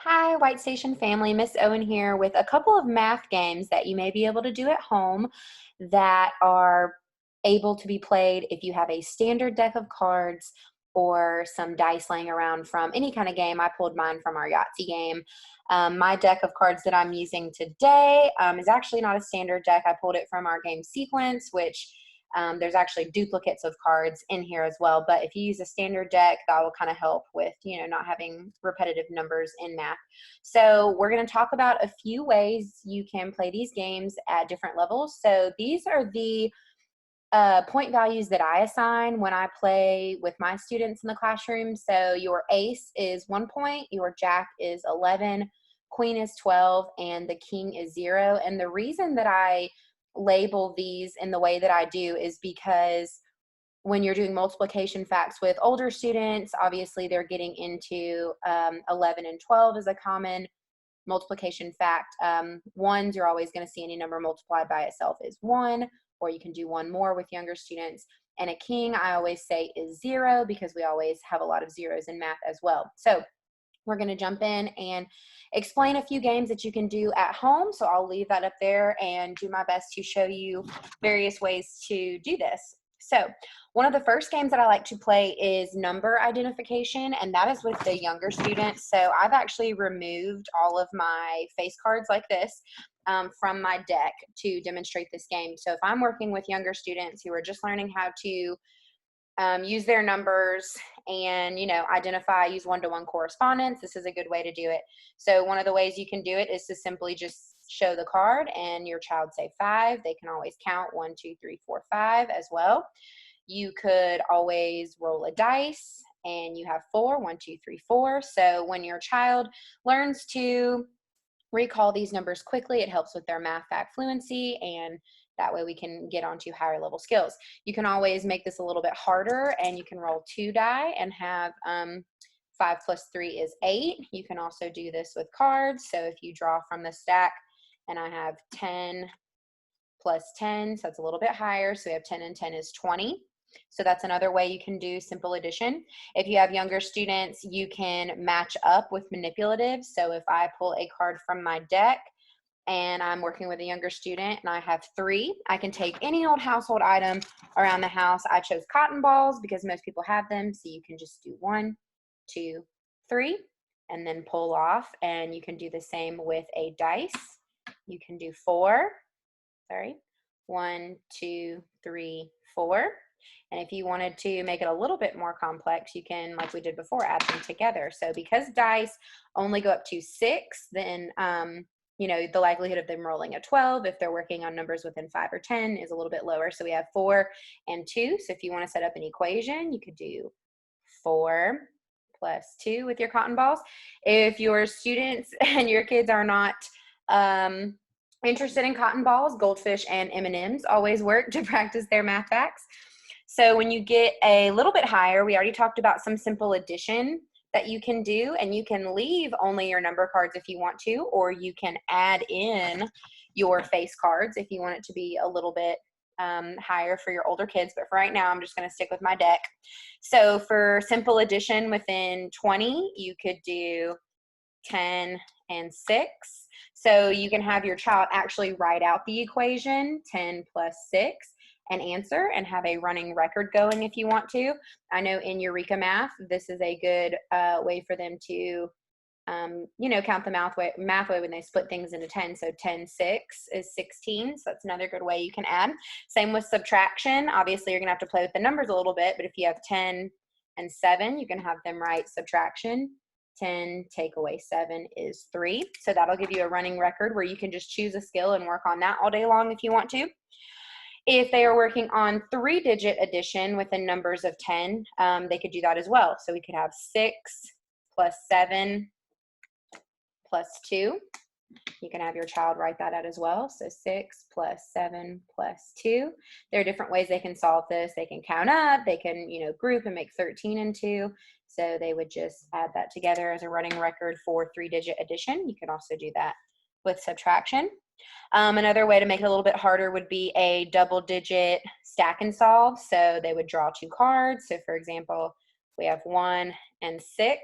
Hi, White Station family. Miss Owen here with a couple of math games that you may be able to do at home that are able to be played if you have a standard deck of cards or some dice laying around from any kind of game. I pulled mine from our Yahtzee game. My deck of cards that I'm using today is actually not a standard deck. I pulled it from our game sequence, which there's actually duplicates of cards in here as well, but if you use a standard deck, that will kind of help with, not having repetitive numbers in math. So we're going to talk about a few ways you can play these games at different levels. So these are the point values that I assign when I play with my students in the classroom. So your ace is 1 point, your jack is 11, queen is 12, and the king is 0. And the reason that I label these in the way that I do is because when you're doing multiplication facts with older students, obviously they're getting into 11 and 12 is a common multiplication fact. Ones, you're always going to see any number multiplied by itself is 1, or you can do one more with younger students. And a king, I always say, is 0 because we always have a lot of zeros in math as well. So we're going to jump in and explain a few games that you can do at home. So I'll leave that up there and do my best to show you various ways to do this. So one of the first games that I like to play is number identification, and that is with the younger students. So I've actually removed all of my face cards like this from my deck to demonstrate this game. So if I'm working with younger students who are just learning how to use their numbers and identify, use one-to-one correspondence, this is a good way to do it. So one of the ways you can do it is to simply just show the card and your child say 5. They can always count 1, 2, 3, 4, 5 as well. You could always roll a dice and you have 4, 1, 2, 3, 4. So when your child learns to recall these numbers quickly, it helps with their math fact fluency, and that way we can get onto higher level skills. You can always make this a little bit harder and you can roll 2 die and have 5 plus 3 is 8. You can also do this with cards. So if you draw from the stack and I have 10 plus 10, so that's a little bit higher. So we have 10 and 10 is 20. So that's another way you can do simple addition. If you have younger students, you can match up with manipulative. So if I pull a card from my deck and I'm working with a younger student and I have 3, I can take any old household item around the house. I chose cotton balls because most people have them. So you can just do 1, 2, 3, and then pull off. And you can do the same with a dice. You can do 4, 1, 2, 3, 4. And if you wanted to make it a little bit more complex, you can, like we did before, add them together. So because dice only go up to 6, then the likelihood of them rolling a 12 if they're working on numbers within 5 or 10 is a little bit lower. So we have 4 and 2. So if you want to set up an equation, you could do 4 plus 2 with your cotton balls. If your students and your kids are not interested in cotton balls, goldfish and M&Ms always work to practice their math facts. So when you get a little bit higher, we already talked about some simple addition that you can do, and you can leave only your number cards if you want to, or you can add in your face cards if you want it to be a little bit higher for your older kids. But for right now, I'm just going to stick with my deck. So for simple addition within 20, you could do 10 and 6. So you can have your child actually write out the equation, 10 plus 6, and answer, and have a running record going if you want to. I know in Eureka Math, this is a good way for them to, count the math way when they split things into 10. So 10, 6 is 16. So that's another good way you can add. Same with subtraction. Obviously, you're going to have to play with the numbers a little bit, but if you have 10 and 7, you can have them write subtraction. 10 take away 7 is 3. So that'll give you a running record where you can just choose a skill and work on that all day long if you want to. If they are working on 3-digit addition within numbers of 10, they could do that as well. So we could have 6 plus 7 plus 2. You can have your child write that out as well. So 6 plus 7 plus 2. There are different ways they can solve this. They can count up. They can, group and make 13 and 2. So they would just add that together as a running record for 3-digit addition. You can also do that with subtraction. Another way to make it a little bit harder would be a double-digit stack and solve. So they would draw 2 cards. So for example, we have 1 and 6.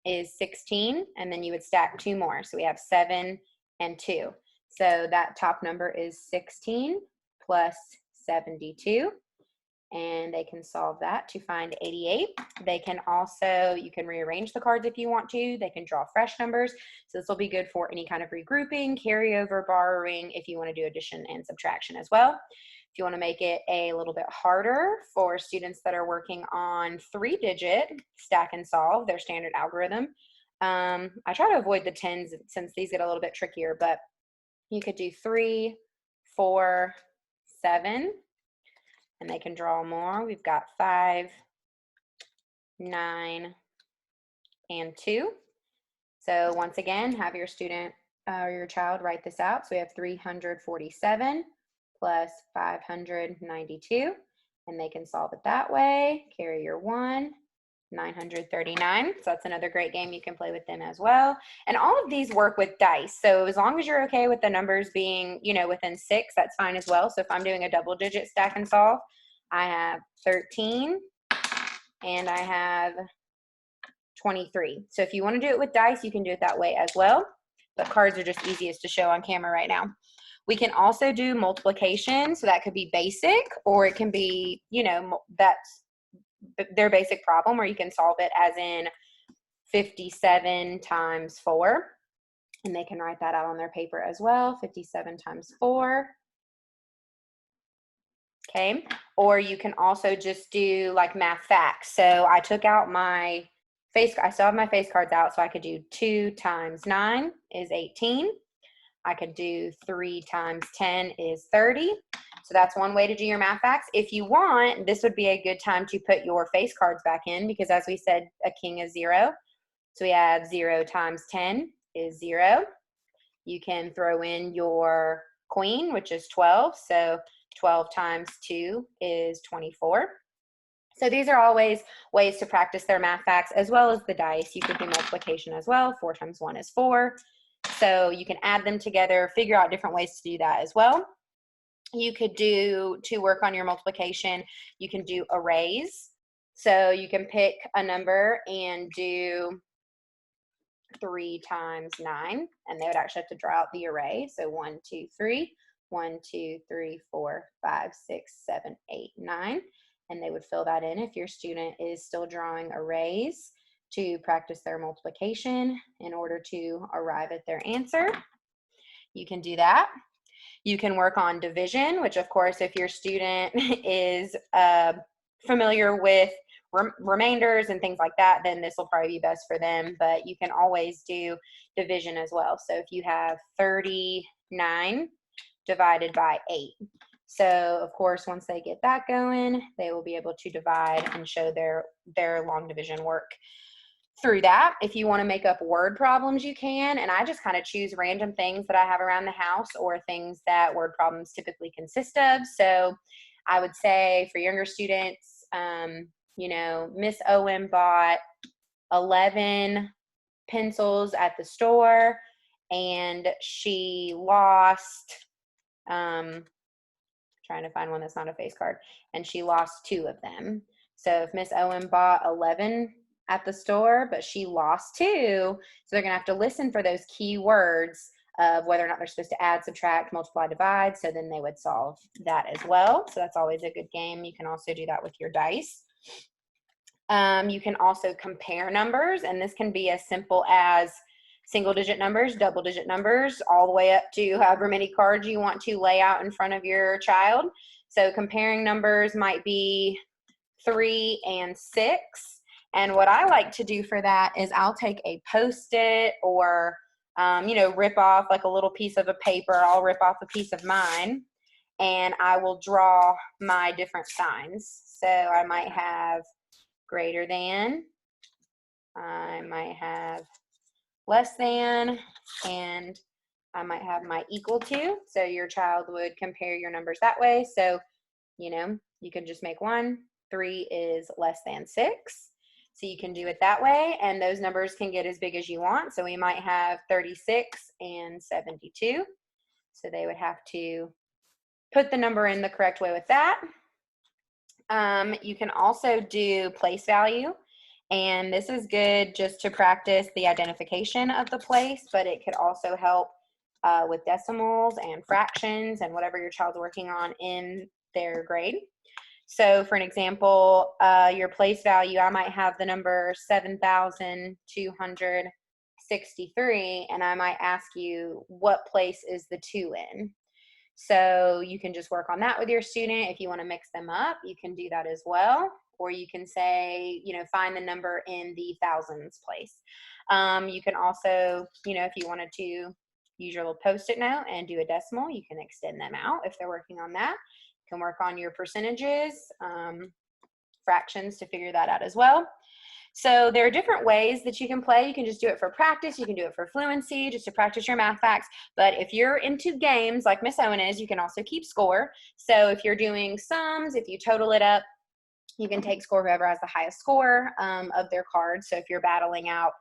is 16, and then you would stack 2 more. So we have 7 and 2. So that top number is 16 plus 72, and they can solve that to find 88. They can also, you can rearrange the cards if you want to. They can draw fresh numbers. So this will be good for any kind of regrouping, carryover, borrowing, if you want to do addition and subtraction as well. If you want to make it a little bit harder for students that are working on 3-digit stack and solve, their standard algorithm, I try to avoid the 10s since these get a little bit trickier, but you could do 3, 4, 7, and they can draw more. We've got 5, 9, and 2. So once again, have your student or your child write this out. So we have 347 plus 592, and they can solve it that way. Carry your 1, 939. So that's another great game you can play with them as well. And all of these work with dice. So as long as you're okay with the numbers being, you know, within 6, that's fine as well. So if I'm doing a double-digit stack and solve, I have 13 and I have 23. So if you want to do it with dice, you can do it that way as well. But cards are just easiest to show on camera right now. We can also do multiplication. So that could be basic, or it can be, you know, that's their basic problem, where you can solve it as in 57 times 4. And they can write that out on their paper as well. 57 times 4. Okay, or you can also just do like math facts. So I took out my I still have my face cards out, so I could do 2 times 9 is 18. I could do 3 times 10 is 30. So that's one way to do your math facts. If you want, this would be a good time to put your face cards back in, because as we said, a king is 0. So we have 0 times 10 is 0. You can throw in your queen, which is 12. So 12 times 2 is 24. So these are always ways to practice their math facts, as well as the dice. You could do multiplication as well. 4 times 1 is 4. So you can add them together, figure out different ways to do that as well. You could do, to work on your multiplication, you can do arrays. So you can pick a number and do 3 times 9, and they would actually have to draw out the array. So 1, 2, 3, 1, 2, 3, 4, 5, 6, 7, 8, 9. And they would fill that in if your student is still drawing arrays to practice their multiplication in order to arrive at their answer. You can do that. You can work on division, which of course, if your student is familiar with remainders and things like that, then this will probably be best for them. But you can always do division as well. So if you have 39 divided by 8. So of course, once they get that going, they will be able to divide and show their long division work through that. If you want to make up word problems, you can. And I just kind of choose random things that I have around the house, or things that word problems typically consist of. So I would say for younger students, you know, Miss Owen bought 11 pencils at the store, and she lost, trying to find one that's not a face card, and she lost 2 of them. So if Miss Owen bought 11 at the store, but she lost 2, so they're gonna have to listen for those key words of whether or not they're supposed to add, subtract, multiply, divide. So then they would solve that as well. So that's always a good game. You can also do that with your dice. You can also compare numbers, and this can be as simple as single digit numbers, double digit numbers, all the way up to however many cards you want to lay out in front of your child. So comparing numbers might be 3 and 6. And what I like to do for that is I'll take a Post-it, or, you know, rip off like a little piece of a paper. I'll rip off a piece of mine, and I will draw my different signs. So I might have greater than, I might have less than, and I might have my equal to. So your child would compare your numbers that way. So, you know, you can just make 1. 3 is less than 6. So you can do it that way, and those numbers can get as big as you want. So we might have 36 and 72. So they would have to put the number in the correct way with that. You can also do place value, And this is good just to practice the identification of the place, but it could also help with decimals and fractions and whatever your child's working on in their grade. So for an example, your place value, I might have the number 7,263, and I might ask you, what place is the 2 in? So you can just work on that with your student. If you want to mix them up, you can do that as well. Or you can say, find the number in the thousands place. You can also, if you wanted to use your little Post-it note and do a decimal, you can extend them out if they're working on that. You can work on your percentages, fractions to figure that out as well. So there are different ways that you can play. You can just do it for practice. You can do it for fluency, just to practice your math facts. But if you're into games like Miss Owen is, you can also keep score. So if you're doing sums, if you total it up, you can take score whoever has the highest score of their cards. So if you're battling out,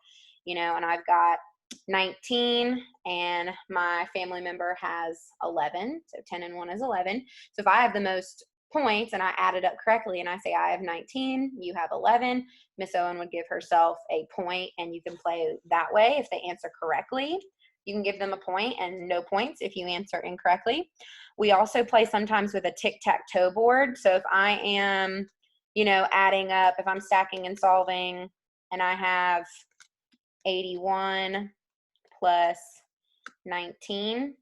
and I've got 19 and my family member has 11, so 10 and 1 is 11. So if I have the most points and I add it up correctly and I say I have 19, you have 11, Miss Owen would give herself a point, and you can play that way. If they answer correctly, you can give them a point, and no points if you answer incorrectly. We also play sometimes with a tic-tac-toe board. So if I am, adding up, if I'm stacking and solving and I have 81 plus 19,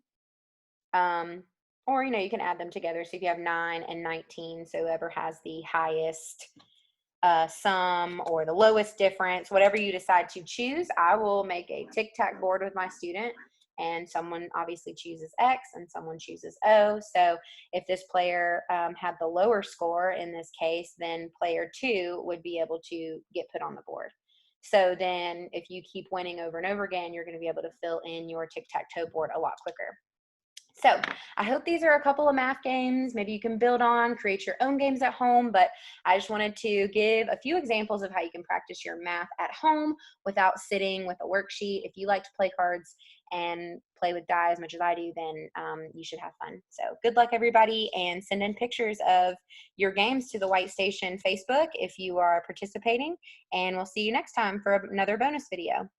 or you can add them together. So if you have 9 and 19, so whoever has the highest sum or the lowest difference, whatever you decide to choose, I will make a tic-tac board with my student, and someone obviously chooses X and someone chooses O. So if this player had the lower score in this case, then player 2 would be able to get put on the board. So then if you keep winning over and over again, you're going to be able to fill in your tic-tac-toe board a lot quicker. So I hope these are a couple of math games maybe you can build on, create your own games at home, but I just wanted to give a few examples of how you can practice your math at home without sitting with a worksheet. If you like to play cards and play with die as much as I do, then you should have fun. So good luck, everybody, and send in pictures of your games to the White Station Facebook if you are participating, and we'll see you next time for another bonus video.